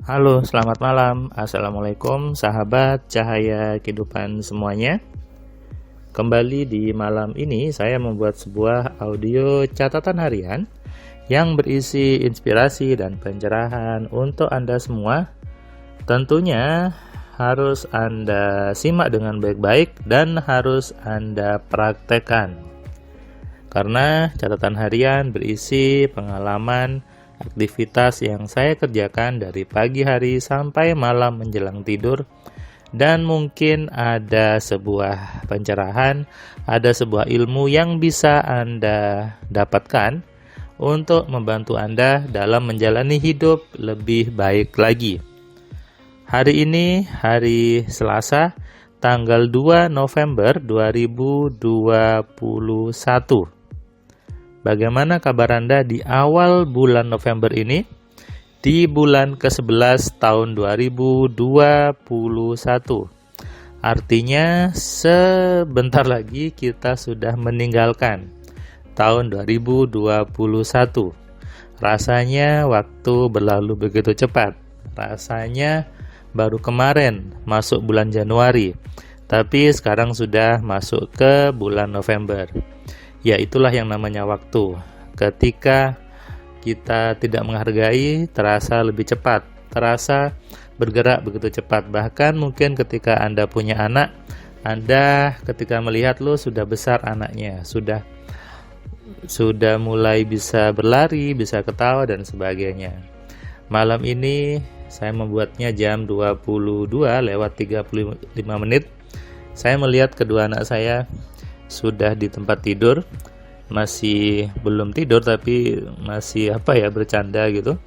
Halo, selamat malam. Assalamualaikum, sahabat cahaya kehidupan semuanya. Kembali di malam ini, saya membuat sebuah audio catatan harian yang berisi inspirasi dan pencerahan untuk Anda semua. Tentunya harus Anda simak dengan baik-baik dan harus Anda praktekkan. Karena catatan harian berisi pengalaman aktivitas yang saya kerjakan dari pagi hari sampai malam menjelang tidur, dan mungkin ada sebuah pencerahan, ada sebuah ilmu yang bisa Anda dapatkan untuk membantu Anda dalam menjalani hidup lebih baik lagi. Hari ini hari Selasa, tanggal 2 November 2021. Bagaimana kabar Anda di awal bulan November ini? Di bulan ke-11 tahun 2021. Artinya sebentar lagi kita sudah meninggalkan tahun 2021. Rasanya waktu berlalu begitu cepat. Rasanya baru kemarin masuk bulan Januari, tapi sekarang sudah masuk ke bulan November. Ya, itulah yang namanya waktu. Ketika kita tidak menghargai, terasa lebih cepat, terasa bergerak begitu cepat. Bahkan mungkin ketika Anda punya anak, Anda ketika melihat sudah besar anaknya, sudah mulai bisa berlari, bisa ketawa dan sebagainya. Malam ini saya membuatnya jam 22:35. Saya melihat kedua anak saya sudah di tempat tidur, masih belum tidur tapi masih bercanda gitu.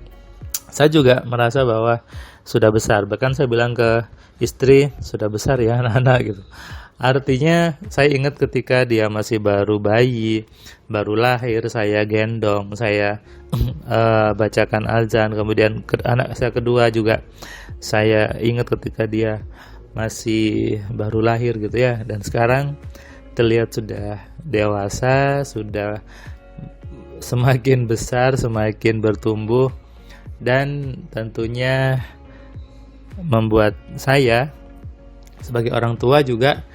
Saya juga merasa bahwa sudah besar, bahkan saya bilang ke istri, sudah besar ya anak-anak gitu. Artinya saya ingat ketika dia masih baru bayi, baru lahir, saya gendong, saya bacakan azan. Kemudian anak saya kedua juga saya ingat ketika dia masih baru lahir gitu ya. Dan sekarang terlihat sudah dewasa, sudah semakin besar, semakin bertumbuh, dan tentunya membuat saya sebagai orang tua juga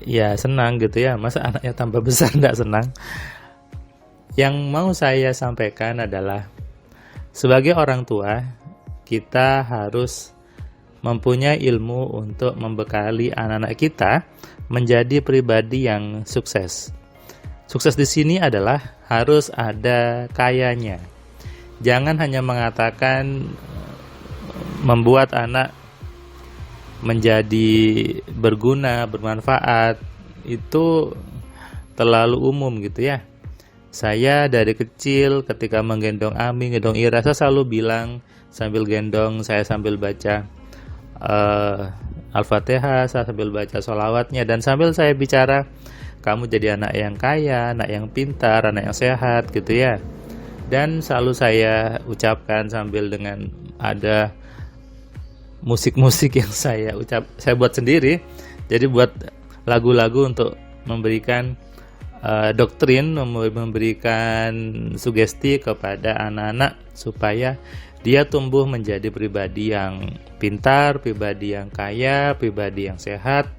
ya senang gitu ya. Masa anaknya tambah besar tidak senang? Yang mau saya sampaikan adalah sebagai orang tua kita harus mempunyai ilmu untuk membekali anak-anak kita menjadi pribadi yang sukses. Sukses di sini adalah harus ada kayanya. Jangan hanya mengatakan membuat anak menjadi berguna, bermanfaat, itu terlalu umum gitu ya. Saya dari kecil ketika menggendong Ami, gendong Ira, saya selalu bilang sambil gendong, saya sambil baca Al-Fatihah, saya sambil baca sholawatnya, dan sambil saya bicara, kamu jadi anak yang kaya, anak yang pintar, anak yang sehat gitu ya. Dan selalu saya ucapkan sambil dengan ada musik-musik yang saya buat sendiri. Jadi buat lagu-lagu untuk memberikan doktrin, memberikan sugesti kepada anak-anak supaya dia tumbuh menjadi pribadi yang pintar, pribadi yang kaya, pribadi yang sehat,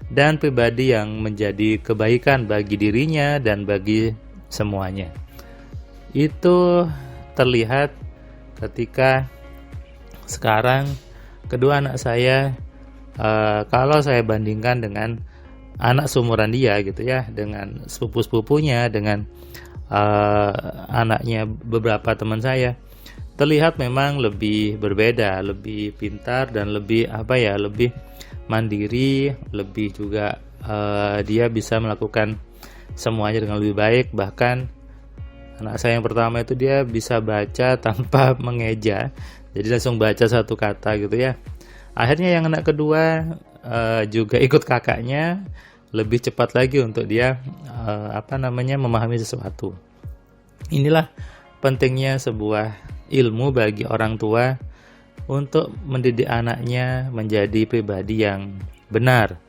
dan pribadi yang menjadi kebaikan bagi dirinya dan bagi semuanya. Itu terlihat ketika sekarang kedua anak saya, kalau saya bandingkan dengan anak seumuran dia gitu ya, dengan sepupu-sepupunya, dengan anaknya beberapa teman saya, terlihat memang lebih berbeda, lebih pintar dan lebih lebih mandiri, lebih juga dia bisa melakukan semuanya dengan lebih baik. Bahkan anak saya yang pertama itu dia bisa baca tanpa mengeja, jadi langsung baca satu kata gitu ya. Akhirnya yang anak kedua juga ikut kakaknya, lebih cepat lagi untuk dia memahami sesuatu. Inilah pentingnya sebuah ilmu bagi orang tua untuk mendidik anaknya menjadi pribadi yang benar.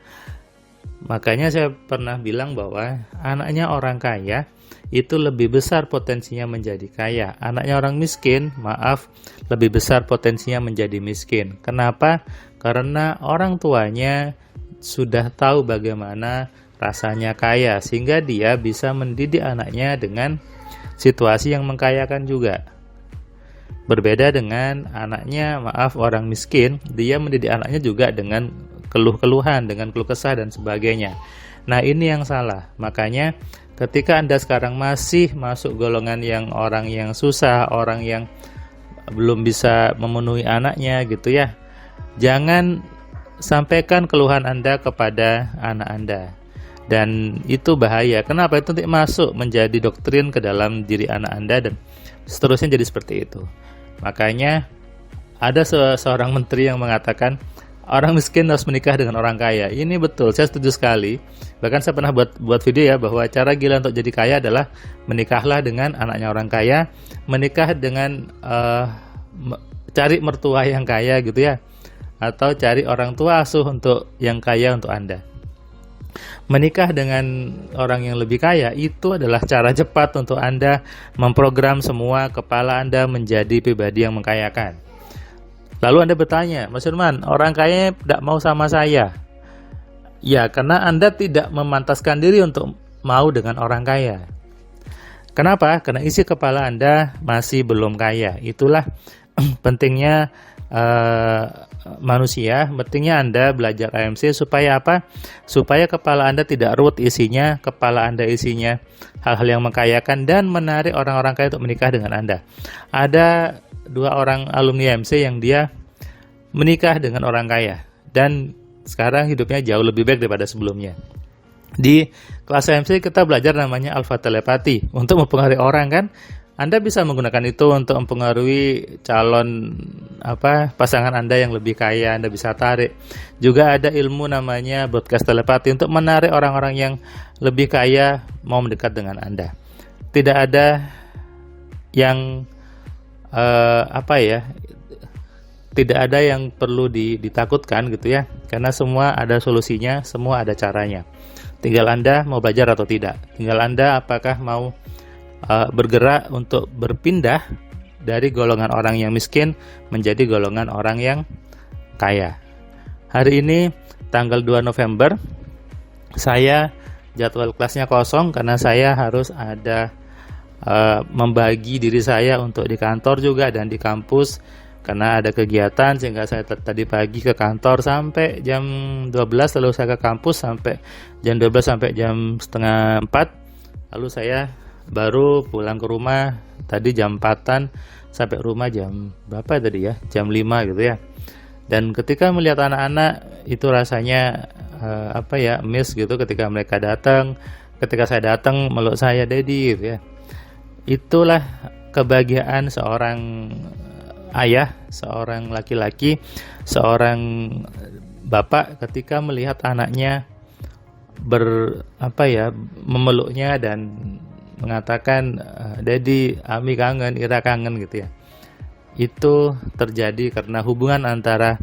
Makanya saya pernah bilang bahwa anaknya orang kaya itu lebih besar potensinya menjadi kaya. Anaknya orang miskin, maaf, lebih besar potensinya menjadi miskin. Kenapa? Karena orang tuanya sudah tahu bagaimana rasanya kaya, sehingga dia bisa mendidik anaknya dengan situasi yang mengkayakan juga. Berbeda dengan anaknya, maaf, orang miskin, dia mendidik anaknya juga dengan keluh-keluhan, dengan keluh kesah dan sebagainya. Nah, ini yang salah. Makanya ketika Anda sekarang masih masuk golongan yang orang yang susah, orang yang belum bisa memenuhi anaknya gitu ya, jangan sampaikan keluhan Anda kepada anak Anda. Dan itu bahaya. Kenapa? Itu nanti masuk menjadi doktrin ke dalam diri anak Anda dan seterusnya jadi seperti itu. Makanya ada seorang menteri yang mengatakan orang miskin harus menikah dengan orang kaya. Ini betul, saya setuju sekali. Bahkan saya pernah buat video ya, bahwa cara gila untuk jadi kaya adalah menikahlah dengan anaknya orang kaya, menikah dengan cari mertua yang kaya gitu ya, atau cari orang tua asuh untuk yang kaya untuk Anda. Menikah dengan orang yang lebih kaya itu adalah cara cepat untuk Anda memprogram semua kepala Anda menjadi pribadi yang mengkayakan. Lalu Anda bertanya, Mas Firman, orang kaya tidak mau sama saya. Ya, karena Anda tidak memantaskan diri untuk mau dengan orang kaya. Kenapa? Karena isi kepala Anda masih belum kaya. Itulah pentingnya manusia, pentingnya Anda belajar AMC supaya apa? Supaya kepala Anda tidak ruwet isinya, kepala Anda isinya hal-hal yang mengkayakan dan menarik orang-orang kaya untuk menikah dengan Anda. Ada 2 orang alumni AMC yang dia menikah dengan orang kaya dan sekarang hidupnya jauh lebih baik daripada sebelumnya. Di kelas AMC kita belajar namanya alpha telepati untuk mempengaruhi orang kan. Anda bisa menggunakan itu untuk mempengaruhi calon pasangan Anda yang lebih kaya, Anda bisa tarik. Juga ada ilmu namanya broadcast telepati untuk menarik orang-orang yang lebih kaya mau mendekat dengan Anda. Tidak ada yang tidak ada yang perlu ditakutkan gitu ya, karena semua ada solusinya, semua ada caranya. Tinggal Anda mau belajar atau tidak. Tinggal Anda apakah mau bergerak untuk berpindah dari golongan orang yang miskin menjadi golongan orang yang kaya. Hari ini tanggal 2 November saya jadwal kelasnya kosong karena saya harus ada membagi diri saya untuk di kantor juga dan di kampus karena ada kegiatan, sehingga saya tadi pagi ke kantor sampai jam 12, lalu saya ke kampus sampai jam 12 sampai jam setengah 4, lalu saya baru pulang ke rumah tadi jam 4-an sampai rumah jam berapa tadi ya, jam 5 gitu ya. Dan ketika melihat anak-anak itu rasanya miss gitu ketika mereka datang, ketika saya datang meluk saya, "Daddy," gitu ya. Itulah kebahagiaan seorang ayah, seorang laki-laki, seorang bapak ketika melihat anaknya memeluknya dan mengatakan, "Daddy, Ami kangen, Ira kangen," gitu ya. Itu terjadi karena hubungan antara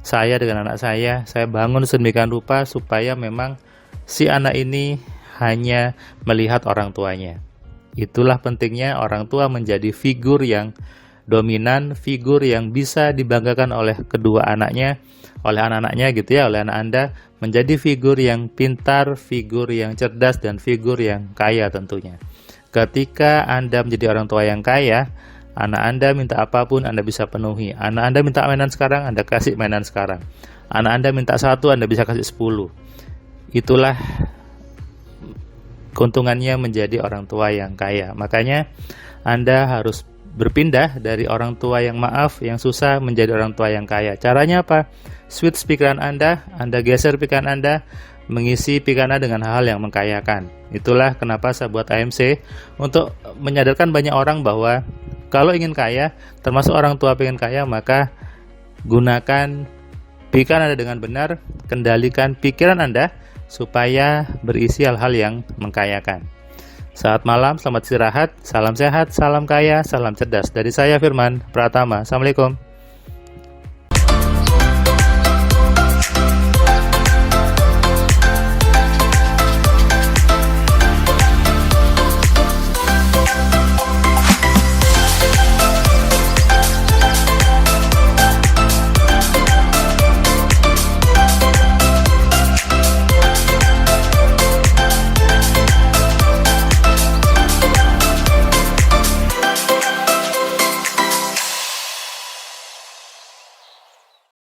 saya dengan anak saya bangun sedemikian rupa supaya memang si anak ini hanya melihat orang tuanya. Itulah pentingnya orang tua menjadi figur yang dominan, figur yang bisa dibanggakan oleh kedua anaknya, oleh anak-anaknya gitu ya, oleh anak Anda, menjadi figur yang pintar, figur yang cerdas, dan figur yang kaya tentunya. Ketika Anda menjadi orang tua yang kaya, anak Anda minta apapun Anda bisa penuhi. Anak Anda minta mainan sekarang, Anda kasih mainan sekarang. Anak Anda minta 1, Anda bisa kasih 10. Itulah keuntungannya menjadi orang tua yang kaya. Makanya Anda harus berpindah dari orang tua yang maaf, yang susah, menjadi orang tua yang kaya. Caranya apa? Switch pikiran Anda geser pikiran Anda, mengisi pikiran Anda dengan hal-hal yang mengkayakan. Itulah kenapa saya buat AMC, untuk menyadarkan banyak orang bahwa kalau ingin kaya, termasuk orang tua pengen kaya, maka gunakan pikiran Anda dengan benar, kendalikan pikiran Anda supaya berisi hal-hal yang mengkayakan. Selamat malam, selamat istirahat, salam sehat, salam kaya, salam cerdas. Dari saya Firman Pratama. Assalamualaikum.